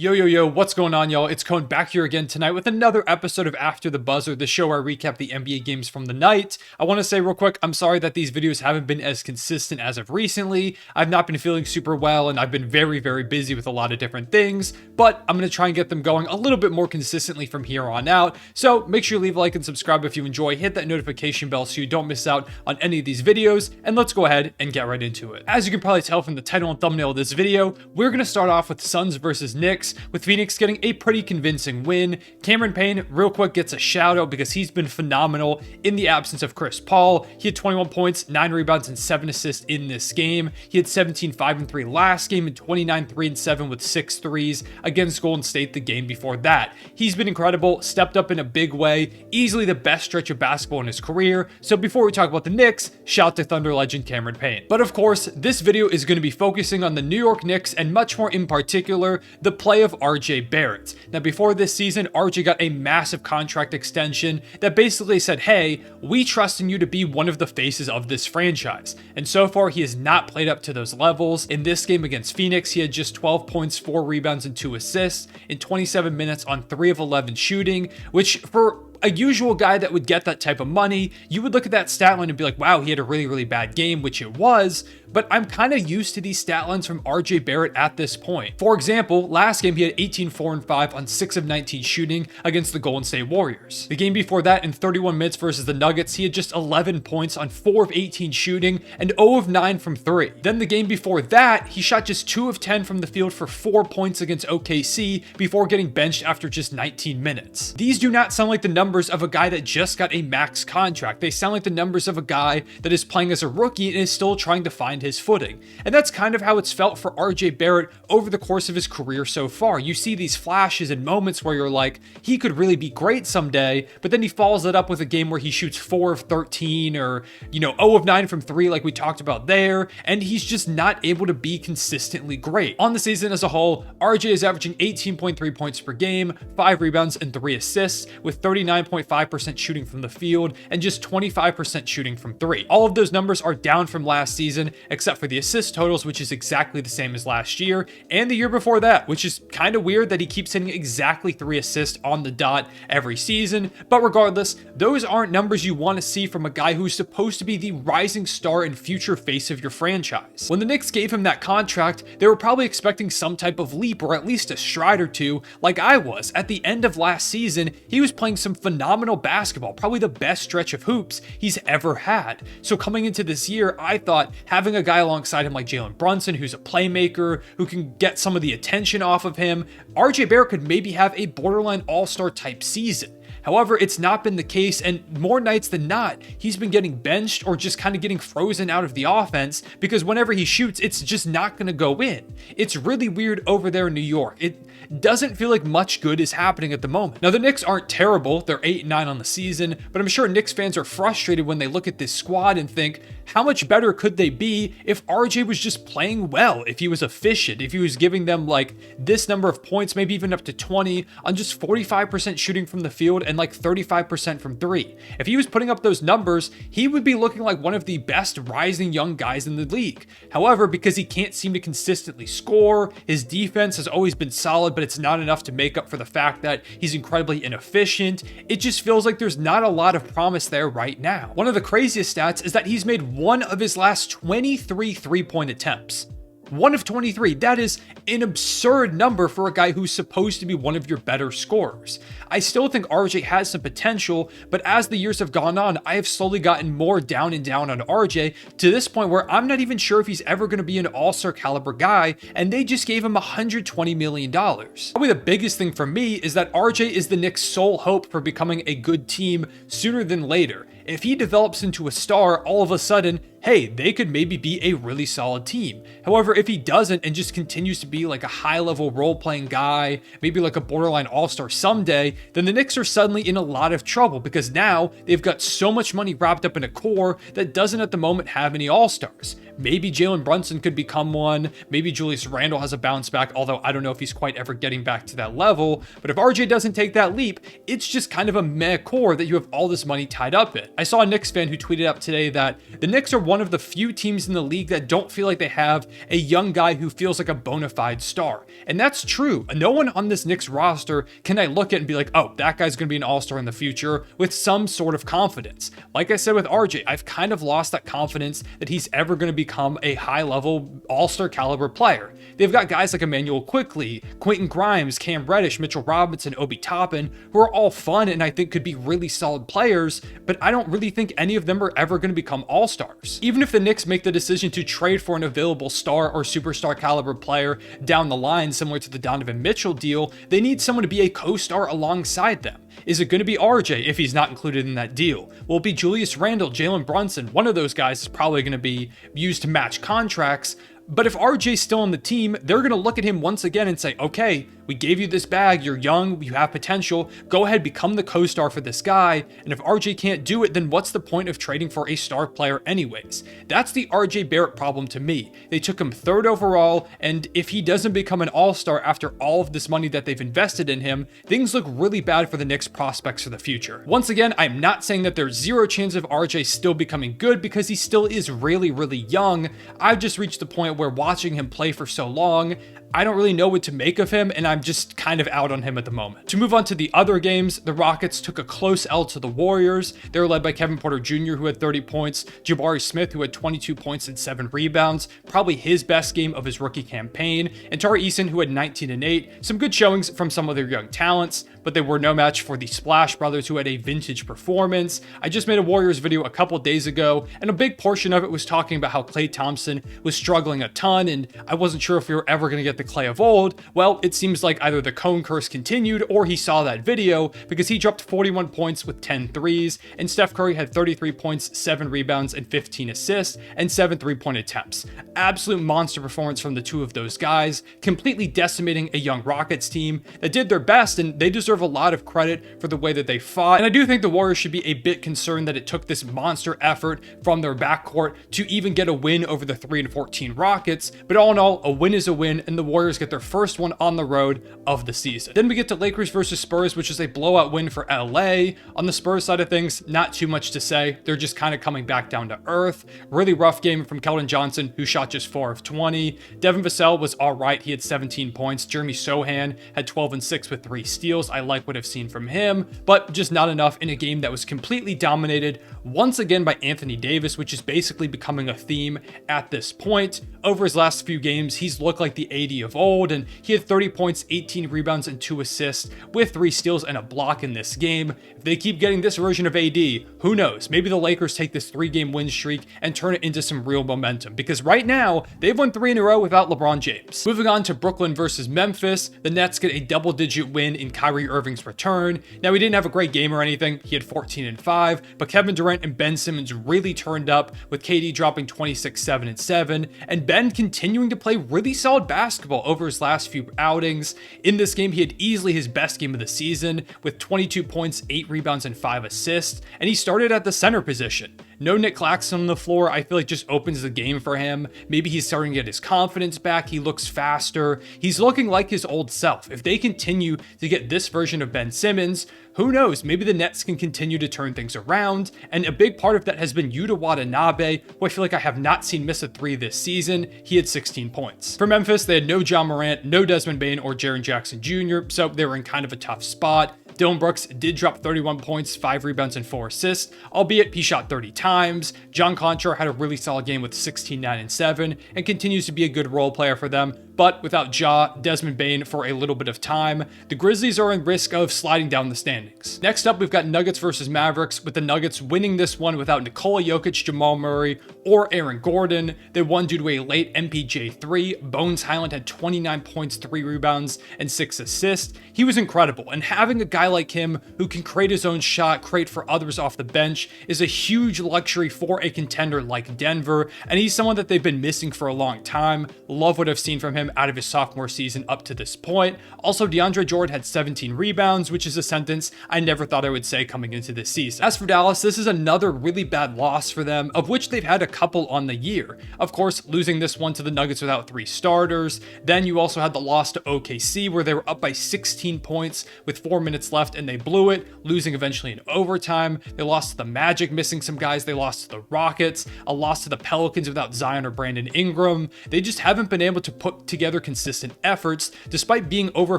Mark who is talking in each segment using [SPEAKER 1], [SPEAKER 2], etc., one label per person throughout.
[SPEAKER 1] Yo, what's going on, y'all? It's Cone back here again tonight with another episode of After the Buzzer, the show where I recap the NBA games from the night. I want to say real quick, I'm sorry that these videos haven't been as consistent as of recently. I've not been feeling super well, and I've been very busy with a lot of different things, but I'm going to try and get them going a little bit more consistently from here on out. So make sure you leave a like and subscribe if you enjoy. Hit that notification bell so you don't miss out on any of these videos, and let's go ahead and get right into it. As you can probably tell from the title and thumbnail of this video, we're going to start off with Suns versus Knicks, with Phoenix getting a pretty convincing win. Cameron Payne, real quick, gets a shout out because he's been phenomenal in the absence of Chris Paul. He had 21 points, 9 rebounds, and 7 assists in this game. He had 17, 5, and 3 last game, and 29, 3, and 7 with 6 threes against Golden State the game before that. He's been incredible, stepped up in a big way, easily the best stretch of basketball in his career. So before we talk about the Knicks, shout to Thunder legend Cameron Payne. But of course, this video is going to be focusing on the New York Knicks, and much more in particular, the play of RJ Barrett. Now, before this season, RJ got a massive contract extension that basically said, hey, we trust in you to be one of the faces of this franchise. And so far, he has not played up to those levels. In this game against Phoenix, he had just 12 points, 4 rebounds, and 2 assists in 27 minutes on 3 of 11 shooting, which for a usual guy that would get that type of money, you would look at that stat line and be like, wow, he had a really bad game, which it was, but I'm kind of used to these stat lines from RJ Barrett at this point. For example, last game he had 18, 4, and 5 on 6 of 19 shooting against the Golden State Warriors. The game before that, in 31 minutes versus the Nuggets, he had just 11 points on 4 of 18 shooting and 0 of 9 from 3. Then the game before that, he shot just 2 of 10 from the field for 4 points against OKC before getting benched after just 19 minutes. These do not sound like the numbers of a guy that just got a max contract. They sound like the numbers of a guy that is playing as a rookie and is still trying to find his footing. And that's kind of how it's felt for RJ Barrett over the course of his career so far. You see these flashes and moments where you're like, he could really be great someday, but then he follows it up with a game where he shoots 4 of 13 or, 0 of 9 from 3 like we talked about there, and he's just not able to be consistently great. On the season as a whole, RJ is averaging 18.3 points per game, 5 rebounds, and 3 assists, with 39.5% shooting from the field and just 25% shooting from 3. All of those numbers are down from last season, except for the assist totals, which is exactly the same as last year and the year before that, which is kind of weird that he keeps hitting exactly 3 assists on the dot every season. But regardless, those aren't numbers you want to see from a guy who's supposed to be the rising star and future face of your franchise. When the Knicks gave him that contract, they were probably expecting some type of leap or at least a stride or two, like I was. At the end of last season, he was playing some phenomenal basketball, probably the best stretch of hoops he's ever had. So coming into this year, I thought having a guy alongside him like Jalen Brunson, who's a playmaker, who can get some of the attention off of him, RJ Barrett could maybe have a borderline all-star type season. However, it's not been the case, and more nights than not, he's been getting benched or just kind of getting frozen out of the offense because whenever he shoots, it's just not going to go in. It's really weird over there in New York. It doesn't feel like much good is happening at the moment. Now, the Knicks aren't terrible. They're 8-9 on the season, but I'm sure Knicks fans are frustrated when they look at this squad and think, how much better could they be if RJ was just playing well, if he was efficient, if he was giving them like this number of points, maybe even up to 20 on just 45% shooting from the field and like 35% from 3. If he was putting up those numbers, he would be looking like one of the best rising young guys in the league. However, because he can't seem to consistently score, his defense has always been solid, but it's not enough to make up for the fact that he's incredibly inefficient. It just feels like there's not a lot of promise there right now. One of the craziest stats is that he's made one of his last 23 three-point attempts. 1 of 23. That is an absurd number for a guy who's supposed to be one of your better scorers. I still think RJ has some potential, but as the years have gone on, I have slowly gotten more down and down on RJ to this point where I'm not even sure if he's ever going to be an all-star caliber guy, and they just gave him $120 million. Probably the biggest thing for me is that RJ is the Knicks' sole hope for becoming a good team sooner than later. If he develops into a star, all of a sudden, hey, they could maybe be a really solid team. However, if he doesn't and just continues to be like a high-level role-playing guy, maybe like a borderline all-star someday, then the Knicks are suddenly in a lot of trouble because now they've got so much money wrapped up in a core that doesn't at the moment have any all-stars. Maybe Jalen Brunson could become one. Maybe Julius Randle has a bounce back, although I don't know if he's quite ever getting back to that level. But if RJ doesn't take that leap, it's just kind of a meh core that you have all this money tied up in. I saw a Knicks fan who tweeted out today that the Knicks are one of the few teams in the league that don't feel like they have a young guy who feels like a bona fide star. And that's true. No one on this Knicks roster can I look at and be like, oh, that guy's going to be an all-star in the future with some sort of confidence. Like I said with RJ, I've kind of lost that confidence that he's ever going to become a high-level all-star caliber player. They've got guys like Emmanuel Quickley, Quentin Grimes, Cam Reddish, Mitchell Robinson, Obi Toppin, who are all fun and I think could be really solid players, but I don't really think any of them are ever going to become all-stars. Even if the Knicks make the decision to trade for an available star or superstar caliber player down the line, similar to the Donovan Mitchell deal, they need someone to be a co-star alongside them. Is it going to be RJ if he's not included in that deal? Will it be Julius Randle, Jalen Brunson? One of those guys is probably going to be used to match contracts. But if RJ's still on the team, they're going to look at him once again and say, okay, we gave you this bag, you're young, you have potential, go ahead, become the co-star for this guy, and if RJ can't do it, then what's the point of trading for a star player anyways? That's the RJ Barrett problem to me. They took him 3rd overall, and if he doesn't become an all-star after all of this money that they've invested in him, things look really bad for the Knicks prospects for the future. Once again, I'm not saying that there's zero chance of RJ still becoming good because he still is really, really young. I've just reached the point where watching him play for so long, I don't really know what to make of him, and I'm just kind of out on him at the moment. To move on to the other games, the Rockets took a close L to the Warriors. They were led by Kevin Porter Jr., who had 30 points, Jabari Smith, who had 22 points and 7 rebounds, probably his best game of his rookie campaign, and Tari Eason, who had 19 and 8. Some good showings from some of their young talents, but they were no match for the Splash Brothers, who had a vintage performance. I just made a Warriors video a couple days ago, and a big portion of it was talking about how Klay Thompson was struggling a ton, and I wasn't sure if we were ever going to get the Klay of old. Well, it seems like either the Cone curse continued or he saw that video, because he dropped 41 points with 10 threes, and Steph Curry had 33 points, 7 rebounds, and 15 assists, and 7 3-point attempts. Absolute monster performance from the two of those guys, completely decimating a young Rockets team that did their best, and they deserve a lot of credit for the way that they fought. And I do think the Warriors should be a bit concerned that it took this monster effort from their backcourt to even get a win over the 3-14 Rockets, but all in all, a win is a win, and the Warriors get their first one on the road of the season. Then we get to Lakers versus Spurs, which is a blowout win for LA. On the Spurs side of things, not too much to say. They're just kind of coming back down to earth. Really rough game from Keldon Johnson, who shot just 4 of 20. Devin Vassell was all right. He had 17 points. Jeremy Sohan had 12 and 6 with 3 steals. I like what I've seen from him, but just not enough in a game that was completely dominated once again by Anthony Davis, which is basically becoming a theme at this point. Over his last few games, he's looked like the AD of old, and he had 30 points, 18 rebounds, and 2 assists with 3 steals and a block in this game. If they keep getting this version of AD, who knows? Maybe the Lakers take this 3-game win streak and turn it into some real momentum, because right now, they've won 3 in a row without LeBron James. Moving on to Brooklyn versus Memphis, the Nets get a double-digit win in Kyrie Irving's return. Now, he didn't have a great game or anything. He had 14 and 5, but Kevin Durant and Ben Simmons really turned up, with KD dropping 26, 7 and 7, and Ben continuing to play really solid basketball over his last few outings. In this game, he had easily his best game of the season with 22 points, 8 rebounds, and 5 assists, and he started at the center position. No Nick Claxton on the floor, I feel like just opens the game for him. Maybe he's starting to get his confidence back. He looks faster. He's looking like his old self. If they continue to get this version of Ben Simmons, who knows? Maybe the Nets can continue to turn things around. And a big part of that has been Yuta Watanabe, who I feel like I have not seen miss a 3 this season. He had 16 points. For Memphis, they had no John Morant, no Desmond Bane, or Jaren Jackson Jr., so they were in kind of a tough spot. Dillon Brooks did drop 31 points, 5 rebounds, and 4 assists, albeit he shot 30 times. John Conchar had a really solid game with 16, 9, and 7, and continues to be a good role player for them. But without Ja, Desmond Bane for a little bit of time, the Grizzlies are in risk of sliding down the standings. Next up, we've got Nuggets versus Mavericks, with the Nuggets winning this one without Nikola Jokic, Jamal Murray, or Aaron Gordon. They won due to a late MPJ3. Bones Highland had 29 points, 3 rebounds, and 6 assists. He was incredible, and having a guy like him who can create his own shot, create for others off the bench, is a huge luxury for a contender like Denver, and he's someone that they've been missing for a long time. Love what I've seen from him out of his sophomore season up to this point. Also, DeAndre Jordan had 17 rebounds, which is a sentence I never thought I would say coming into this season. As for Dallas, this is another really bad loss for them, of which they've had a couple on the year. Of course, losing this one to the Nuggets without 3 starters. Then you also had the loss to OKC, where they were up by 16 points with 4 minutes left left and they blew it, losing eventually in overtime. They lost to the Magic, missing some guys. They lost to the Rockets, a loss to the Pelicans without Zion or Brandon Ingram. They just haven't been able to put together consistent efforts. Despite being over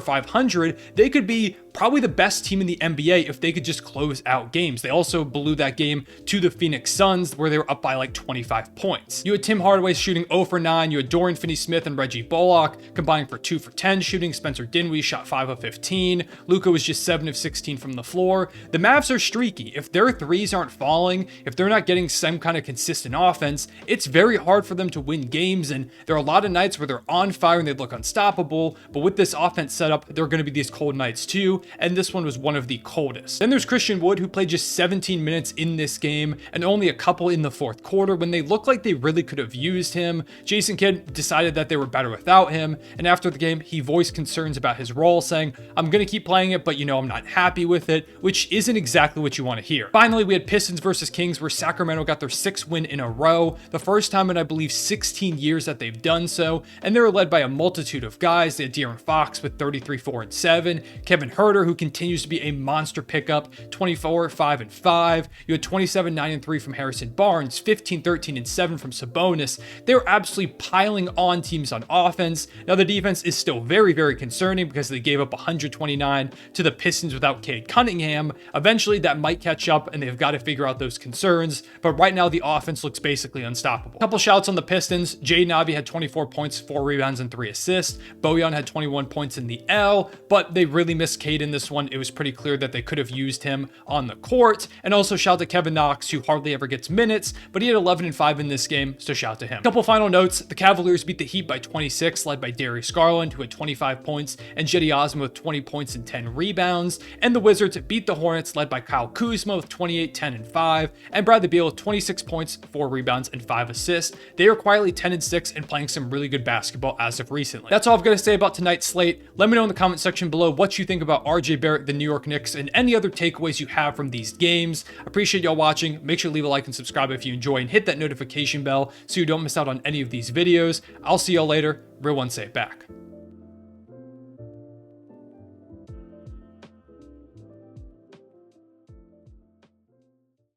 [SPEAKER 1] 500, they could be probably the best team in the NBA if they could just close out games. They also blew that game to the Phoenix Suns where they were up by like 25 points. You had Tim Hardaway shooting 0 for 9. You had Dorian Finney-Smith and Reggie Bullock combining for 2 for 10 shooting. Spencer Dinwiddie shot 5 of 15. Luka was just 7 of 16 from the floor. The Mavs are streaky. If their threes aren't falling, if they're not getting some kind of consistent offense, it's very hard for them to win games. And there are a lot of nights where they're on fire and they look unstoppable. But with this offense setup, there are going to be these cold nights too. And this one was one of the coldest. Then there's Christian Wood, who played just 17 minutes in this game and only a couple in the fourth quarter when they looked like they really could have used him. Jason Kidd decided that they were better without him. And after the game, he voiced concerns about his role, saying, "I'm going to keep playing it, but I'm not happy with it," which isn't exactly what you want to hear. Finally, we had Pistons versus Kings, where Sacramento got their 6th win in a row, the first time in I believe 16 years that they've done so, and they were led by a multitude of guys. They had De'Aaron Fox with 33, 4, and 7, Kevin Huerter, who continues to be a monster pickup, 24, 5, and 5. You had 27, 9, and 3 from Harrison Barnes, 15, 13, and 7 from Sabonis. They were absolutely piling on teams on offense. Now the defense is still very, very concerning because they gave up 129 to the Pistons without Cade Cunningham. Eventually that might catch up and they've got to figure out those concerns, but right now the offense looks basically unstoppable. Couple shouts on the Pistons. Jaden Ivey had 24 points, 4 rebounds, and 3 assists. Bojan had 21 points in the L, but they really missed Cade in this one. It was pretty clear that they could have used him on the court. And also shout to Kevin Knox, who hardly ever gets minutes, but he had 11 and 5 in this game, so shout to him. Couple final notes. The Cavaliers beat the Heat by 26, led by Darius Garland, who had 25 points, and Cedi Osman with 20 points and 10 rebounds. And the Wizards beat the Hornets, led by Kyle Kuzma with 28, 10, and 5, and Bradley Beal with 26 points, 4 rebounds, and 5 assists. They are quietly 10 and 6 and playing some really good basketball as of recently. That's all I've got to say about tonight's slate. Let me know in the comment section below what you think about RJ Barrett, the New York Knicks, and any other takeaways you have from these games. Appreciate y'all watching. Make sure to leave a like and subscribe if you enjoy, and hit that notification bell so you don't miss out on any of these videos. I'll see y'all later. Real One Say It back.